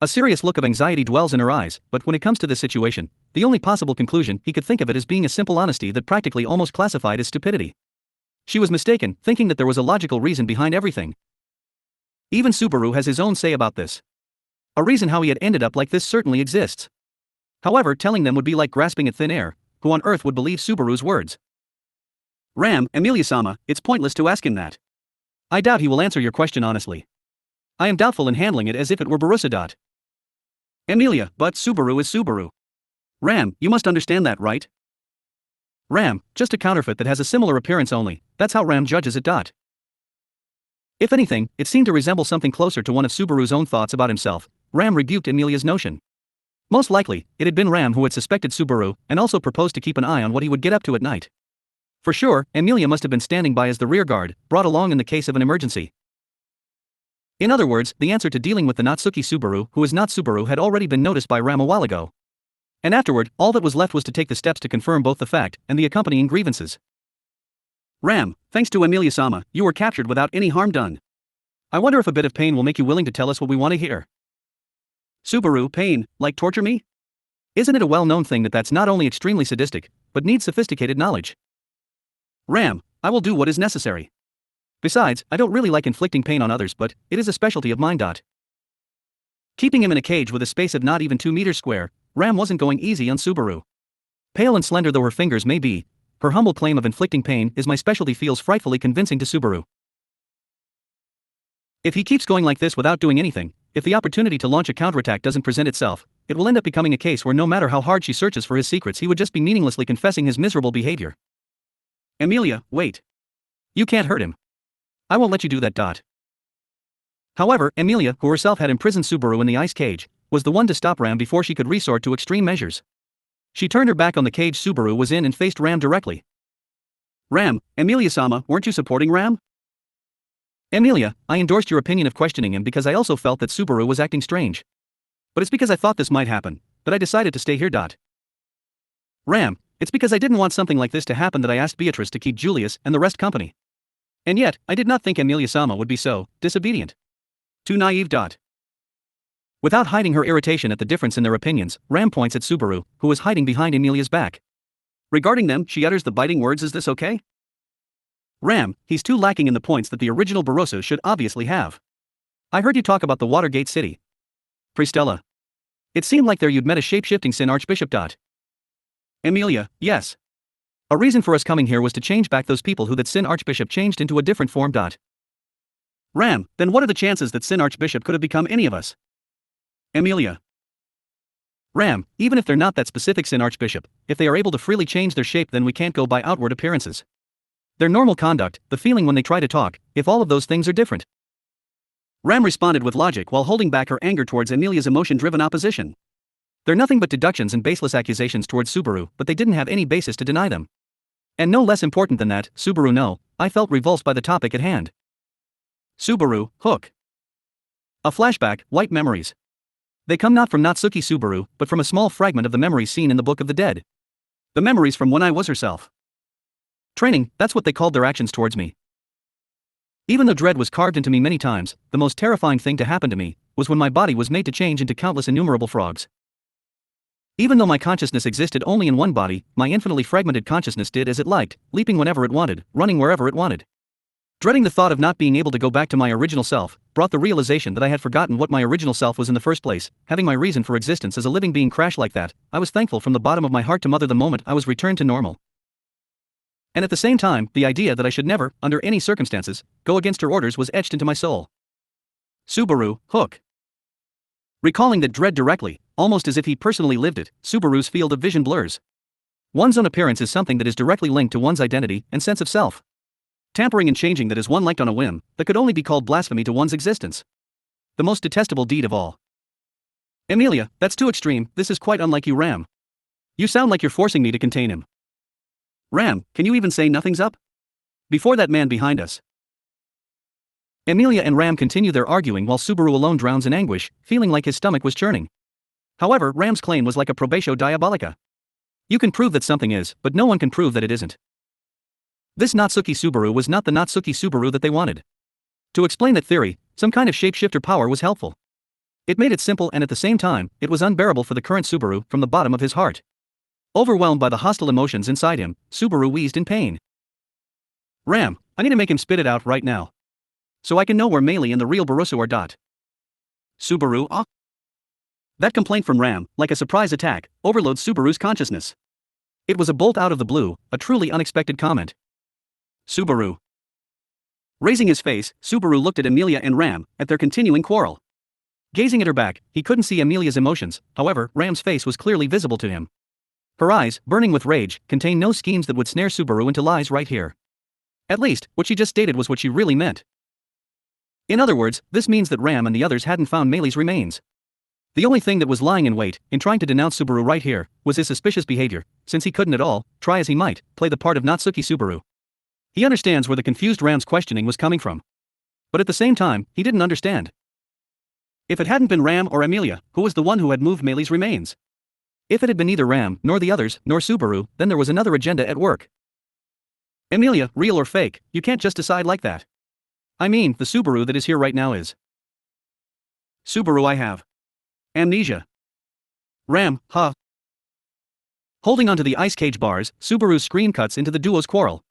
A serious look of anxiety dwells in her eyes, but when it comes to this situation, the only possible conclusion he could think of it as being a simple honesty that practically almost classified as stupidity. She was mistaken, thinking that there was a logical reason behind everything. Even Subaru has his own say about this. A reason how he had ended up like this certainly exists. However, telling them would be like grasping at thin air. Who on earth would believe Subaru's words? Ram, Amelia-sama, it's pointless to ask him that. I doubt he will answer your question honestly. I am doubtful in handling it as if it were Barusa. Amelia, but Subaru is Subaru. Ram, you must understand that, right? Ram, just a counterfeit that has a similar appearance only, that's how Ram judges it. If anything, it seemed to resemble something closer to one of Subaru's own thoughts about himself. Ram rebuked Amelia's notion. Most likely, it had been Ram who had suspected Subaru, and also proposed to keep an eye on what he would get up to at night. For sure, Amelia must have been standing by as the rear guard, brought along in the case of an emergency. In other words, the answer to dealing with the Natsuki Subaru, who is not Subaru, had already been noticed by Ram a while ago. And afterward, all that was left was to take the steps to confirm both the fact and the accompanying grievances. Ram, thanks to Amelia-sama, you were captured without any harm done. I wonder if a bit of pain will make you willing to tell us what we want to hear. Subaru, pain, like torture me? Isn't it a well-known thing that that's not only extremely sadistic, but needs sophisticated knowledge? Ram, I will do what is necessary. Besides, I don't really like inflicting pain on others, but it is a specialty of mine. Keeping him in a cage with a space of not even 2 meters square, Ram wasn't going easy on Subaru. Pale and slender though her fingers may be, her humble claim of inflicting pain is my specialty feels frightfully convincing to Subaru. If he keeps going like this without doing anything, if the opportunity to launch a counterattack doesn't present itself, it will end up becoming a case where no matter how hard she searches for his secrets, he would just be meaninglessly confessing his miserable behavior. Amelia, wait. You can't hurt him. I won't let you do that. However, Amelia, who herself had imprisoned Subaru in the ice cage, was the one to stop Ram before she could resort to extreme measures. She turned her back on the cage Subaru was in and faced Ram directly. Ram, Amelia-sama, weren't you supporting Ram? Amelia, I endorsed your opinion of questioning him because I also felt that Subaru was acting strange. But it's because I thought this might happen that I decided to stay here. Ram, it's because I didn't want something like this to happen that I asked Beatrice to keep Julius and the rest company. And yet, I did not think Amelia-sama would be so disobedient. Too naive. Without hiding her irritation at the difference in their opinions, Ram points at Subaru, who was hiding behind Amelia's back. Regarding them, she utters the biting words, "Is this okay?" Ram, he's too lacking in the points that the original Barossa should obviously have. I heard you talk about the Watergate City. Pristella. It seemed like there you'd met a shape-shifting Sin Archbishop. Amelia, yes. A reason for us coming here was to change back those people who that Sin Archbishop changed into a different form. Ram, then what are the chances that Sin Archbishop could have become any of us? Amelia. Ram, even if they're not that specific Sin Archbishop, if they are able to freely change their shape, then we can't go by outward appearances. Their normal conduct, the feeling when they try to talk, if all of those things are different. Ram responded with logic while holding back her anger towards Amelia's emotion-driven opposition. They're nothing but deductions and baseless accusations towards Subaru, but they didn't have any basis to deny them. And no less important than that, Subaru, no, I felt repulsed by the topic at hand. Subaru, hook. A flashback, white memories. They come not from Natsuki Subaru, but from a small fragment of the memories seen in the Book of the Dead. The memories from when I was herself. Training, that's what they called their actions towards me. Even though dread was carved into me many times, the most terrifying thing to happen to me was when my body was made to change into countless innumerable frogs. Even though my consciousness existed only in one body, my infinitely fragmented consciousness did as it liked, leaping whenever it wanted, running wherever it wanted. Dreading the thought of not being able to go back to my original self brought the realization that I had forgotten what my original self was in the first place. Having my reason for existence as a living being crash like that, I was thankful from the bottom of my heart to Mother the moment I was returned to normal. And at the same time, the idea that I should never, under any circumstances, go against her orders was etched into my soul. Subaru, hook. Recalling that dread directly, almost as if he personally lived it, Subaru's field of vision blurs. One's own appearance is something that is directly linked to one's identity and sense of self. Tampering and changing that is one liked on a whim, that could only be called blasphemy to one's existence. The most detestable deed of all. Amelia, that's too extreme, this is quite unlike you, Ram. You sound like you're forcing me to contain him. Ram, can you even say nothing's up? Before that man behind us. Amelia and Ram continue their arguing while Subaru alone drowns in anguish, feeling like his stomach was churning. However, Ram's claim was like a probatio diabolica. You can prove that something is, but no one can prove that it isn't. This Natsuki Subaru was not the Natsuki Subaru that they wanted. To explain that theory, some kind of shapeshifter power was helpful. It made it simple, and at the same time, it was unbearable for the current Subaru from the bottom of his heart. Overwhelmed by the hostile emotions inside him, Subaru wheezed in pain. Ram, I need to make him spit it out right now. So I can know where Meili and the real Barusu are. Subaru, ah? That complaint from Ram, like a surprise attack, overloads Subaru's consciousness. It was a bolt out of the blue, a truly unexpected comment. Subaru. Raising his face, Subaru looked at Amelia and Ram, at their continuing quarrel. Gazing at her back, he couldn't see Amelia's emotions, however, Ram's face was clearly visible to him. Her eyes, burning with rage, contained no schemes that would snare Subaru into lies right here. At least, what she just stated was what she really meant. In other words, this means that Ram and the others hadn't found Meili's remains. The only thing that was lying in wait, in trying to denounce Subaru right here, was his suspicious behavior, since he couldn't at all, try as he might, play the part of Natsuki Subaru. He understands where the confused Ram's questioning was coming from. But at the same time, he didn't understand. If it hadn't been Ram or Amelia, who was the one who had moved Meili's remains? If it had been neither Ram, nor the others, nor Subaru, then there was another agenda at work. Amelia, real or fake, you can't just decide like that. I mean, the Subaru that is here right now is. Subaru, I have amnesia. Ram, huh? Holding onto the ice cage bars, Subaru's scream cuts into the duo's quarrel.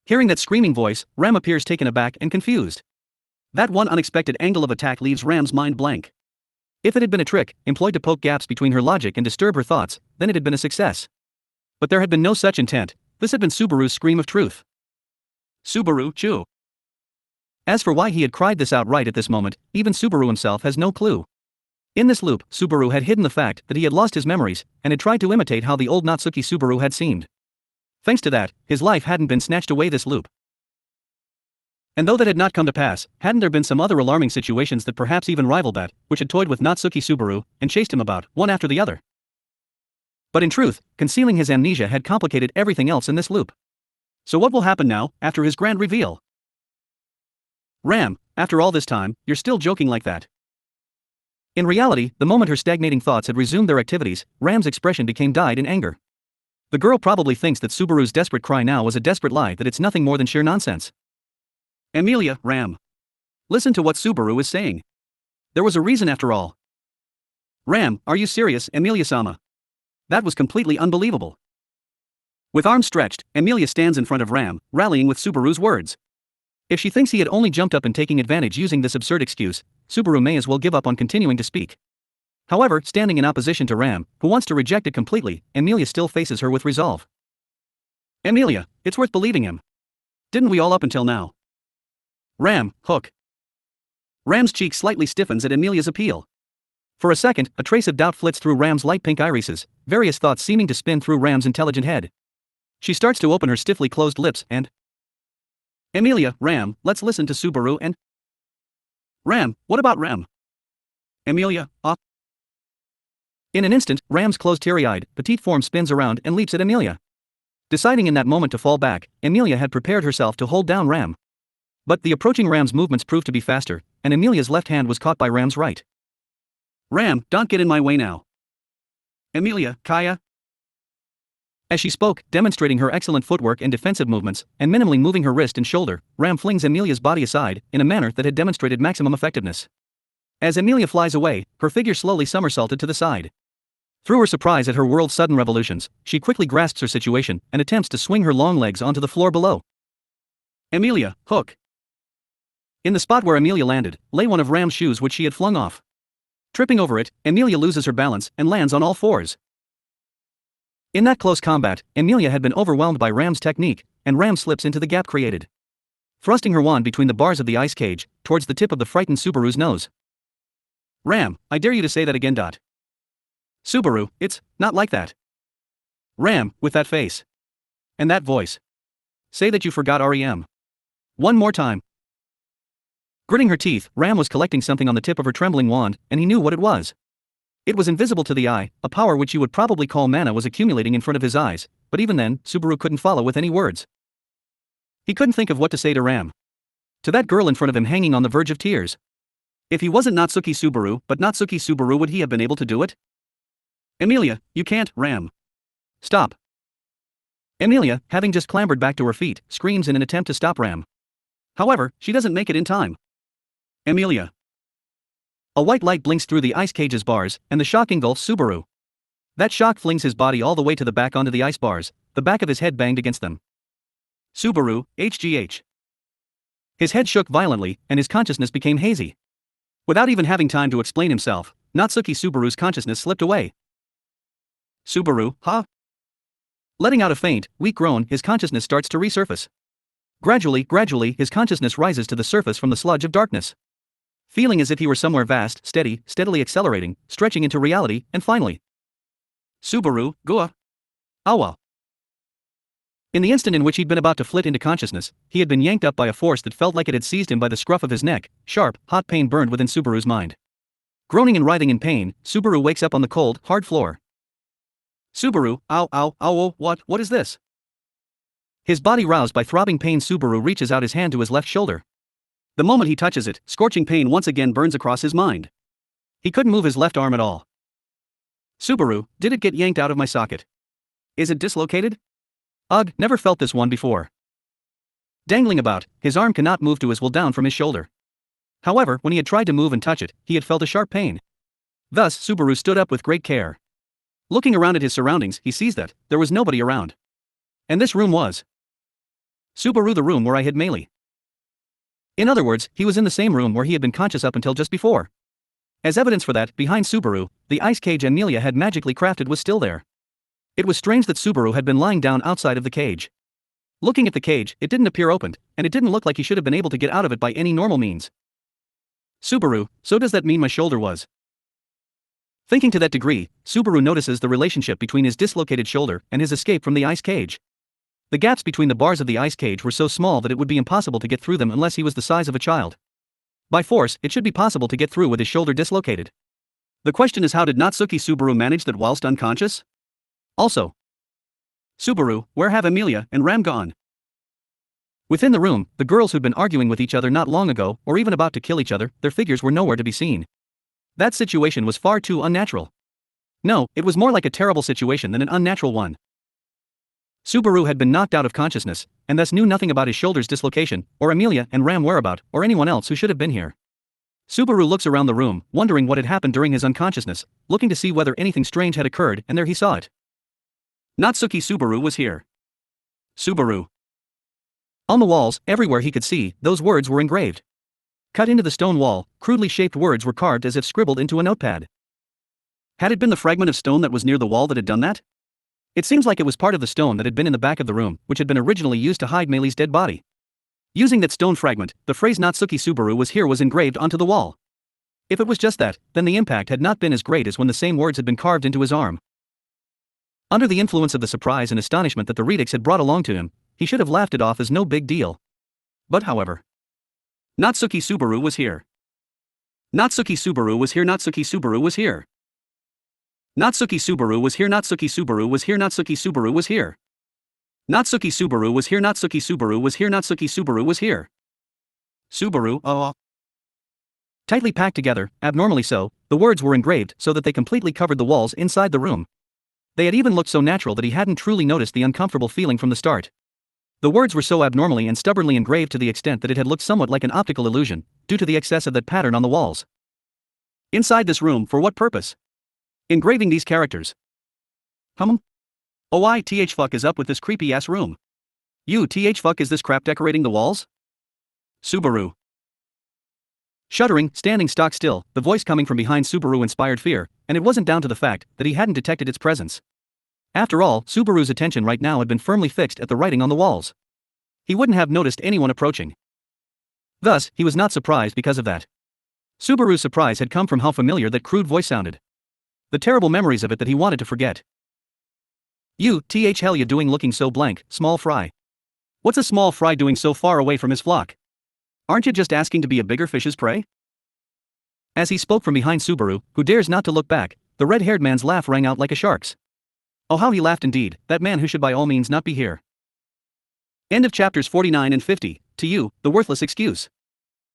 Hearing that screaming voice, Ram appears taken aback and confused. That one unexpected angle of attack leaves Ram's mind blank. If it had been a trick, employed to poke gaps between her logic and disturb her thoughts, then it had been a success. But there had been no such intent, this had been Subaru's scream of truth. Subaru, chew. As for why he had cried this outright at this moment, even Subaru himself has no clue. In this loop, Subaru had hidden the fact that he had lost his memories, and had tried to imitate how the old Natsuki Subaru had seemed. Thanks to that, his life hadn't been snatched away this loop. And though that had not come to pass, hadn't there been some other alarming situations that perhaps even rivaled that, which had toyed with Natsuki Subaru, and chased him about, one after the other? But in truth, concealing his amnesia had complicated everything else in this loop. So what will happen now, after his grand reveal? Ram, after all this time, you're still joking like that. In reality, the moment her stagnating thoughts had resumed their activities, Ram's expression became dyed in anger. The girl probably thinks that Subaru's desperate cry now was a desperate lie, that it's nothing more than sheer nonsense. Amelia, Ram. Listen to what Subaru is saying. There was a reason after all. Ram, are you serious, Amelia-sama? That was completely unbelievable. With arms stretched, Amelia stands in front of Ram, rallying with Subaru's words. If she thinks he had only jumped up and taking advantage using this absurd excuse, Subaru may as well give up on continuing to speak. However, standing in opposition to Ram, who wants to reject it completely, Amelia still faces her with resolve. Amelia, it's worth believing him. Didn't we all up until now? Ram, hook. Ram's cheek slightly stiffens at Amelia's appeal. For a second, a trace of doubt flits through Ram's light pink irises, various thoughts seeming to spin through Ram's intelligent head. She starts to open her stiffly closed lips and... Amelia, Ram, let's listen to Subaru and... Ram, what about Ram? Amelia, In an instant, Ram's closed teary-eyed, petite form spins around and leaps at Amelia. Deciding in that moment to fall back, Amelia had prepared herself to hold down Ram. But the approaching Ram's movements proved to be faster, and Amelia's left hand was caught by Ram's right. Ram, don't get in my way now. Amelia, Kaya. As she spoke, demonstrating her excellent footwork and defensive movements, and minimally moving her wrist and shoulder, Ram flings Amelia's body aside, in a manner that had demonstrated maximum effectiveness. As Amelia flies away, her figure slowly somersaulted to the side. Through her surprise at her world's sudden revolutions, she quickly grasps her situation, and attempts to swing her long legs onto the floor below. Amelia, hook. In the spot where Amelia landed, lay one of Ram's shoes which she had flung off. Tripping over it, Amelia loses her balance, and lands on all fours. In that close combat, Amelia had been overwhelmed by Ram's technique, and Ram slips into the gap created. Thrusting her wand between the bars of the ice cage, towards the tip of the frightened Subaru's nose. Ram, I dare you to say that again. Subaru, it's not like that. Ram, with that face. And that voice. Say that you forgot REM. One more time. Gritting her teeth, Ram was collecting something on the tip of her trembling wand, and he knew what it was. It was invisible to the eye, a power which you would probably call mana was accumulating in front of his eyes, but even then, Subaru couldn't follow with any words. He couldn't think of what to say to Ram. To that girl in front of him hanging on the verge of tears. If he wasn't Natsuki Subaru, but Natsuki Subaru, would he have been able to do it? Emilia, you can't, Ram. Stop. Emilia, having just clambered back to her feet, screams in an attempt to stop Ram. However, she doesn't make it in time. Emilia. A white light blinks through the ice cage's bars, and the shock engulfs Subaru. That shock flings his body all the way to the back onto the ice bars, the back of his head banged against them. Subaru, HGH. His head shook violently, and his consciousness became hazy. Without even having time to explain himself, Natsuki Subaru's consciousness slipped away. Subaru, huh? Letting out a faint, weak groan, his consciousness starts to resurface. Gradually, his consciousness rises to the surface from the sludge of darkness. Feeling as if he were somewhere vast, steadily accelerating, stretching into reality, and finally. Subaru, Gua. Awa. In the instant in which he'd been about to flit into consciousness, he had been yanked up by a force that felt like it had seized him by the scruff of his neck. Sharp, hot pain burned within Subaru's mind. Groaning and writhing in pain, Subaru wakes up on the cold, hard floor. Subaru, ow, what is this? His body roused by throbbing pain, Subaru reaches out his hand to his left shoulder. The moment he touches it, scorching pain once again burns across his mind. He couldn't move his left arm at all. Subaru, did it get yanked out of my socket? Is it dislocated? Ugh, never felt this one before. Dangling about, his arm cannot move to his will down from his shoulder. However, when he had tried to move and touch it, he had felt a sharp pain. Thus, Subaru stood up with great care. Looking around at his surroundings, he sees that there was nobody around. And this room was Subaru, the room where I hid Meili. In other words, he was in the same room where he had been conscious up until just before. As evidence for that, behind Subaru, the ice cage Emilia had magically crafted was still there. It was strange that Subaru had been lying down outside of the cage. Looking at the cage, it didn't appear opened, and it didn't look like he should have been able to get out of it by any normal means. Subaru, so does that mean my shoulder was? Thinking to that degree, Subaru notices the relationship between his dislocated shoulder and his escape from the ice cage. The gaps between the bars of the ice cage were so small that it would be impossible to get through them unless he was the size of a child. By force, it should be possible to get through with his shoulder dislocated. The question is, how did Natsuki Subaru manage that whilst unconscious? Also, Subaru, where have Emilia and Ram gone? Within the room, the girls who'd been arguing with each other not long ago, or even about to kill each other, their figures were nowhere to be seen. That situation was far too unnatural. No, it was more like a terrible situation than an unnatural one. Subaru had been knocked out of consciousness, and thus knew nothing about his shoulder's dislocation, or Emilia and Ram whereabout, or anyone else who should have been here. Subaru looks around the room, wondering what had happened during his unconsciousness, looking to see whether anything strange had occurred, and there he saw it. Natsuki Subaru was here. Subaru. On the walls, everywhere he could see, those words were engraved. Cut into the stone wall, crudely shaped words were carved as if scribbled into a notepad. Had it been the fragment of stone that was near the wall that had done that? It seems like it was part of the stone that had been in the back of the room, which had been originally used to hide Meili's dead body. Using that stone fragment, the phrase Natsuki Subaru was here was engraved onto the wall. If it was just that, then the impact had not been as great as when the same words had been carved into his arm. Under the influence of the surprise and astonishment that the Redux had brought along to him, he should have laughed it off as no big deal. But however, Natsuki Subaru was here. Natsuki Subaru was here. Natsuki Subaru was here. Natsuki Subaru was here. Natsuki Subaru was here. Natsuki Subaru was here. Natsuki Subaru was here. Natsuki Subaru was here. Natsuki Subaru was here. Subaru, oh. Tightly packed together, abnormally so, the words were engraved so that they completely covered the walls inside the room. They had even looked so natural that he hadn't truly noticed the uncomfortable feeling from the start. The words were so abnormally and stubbornly engraved to the extent that it had looked somewhat like an optical illusion, due to the excess of that pattern on the walls. Inside this room, for what purpose? Engraving these characters. Oh, fuck is up with this creepy ass room? Fuck is this crap decorating the walls? Subaru. Shuddering, standing stock still, the voice coming from behind Subaru inspired fear, and it wasn't down to the fact that he hadn't detected its presence. After all, Subaru's attention right now had been firmly fixed at the writing on the walls. He wouldn't have noticed anyone approaching. Thus, he was not surprised because of that. Subaru's surprise had come from how familiar that crude voice sounded. The terrible memories of it that he wanted to forget. Hell you doing looking so blank, small fry. What's a small fry doing so far away from his flock? Aren't you just asking to be a bigger fish's prey? As he spoke from behind Subaru, who dares not to look back, the red-haired man's laugh rang out like a shark's. Oh, how he laughed indeed, that man who should by all means not be here. End of chapters 49 and 50. To you, the worthless excuse.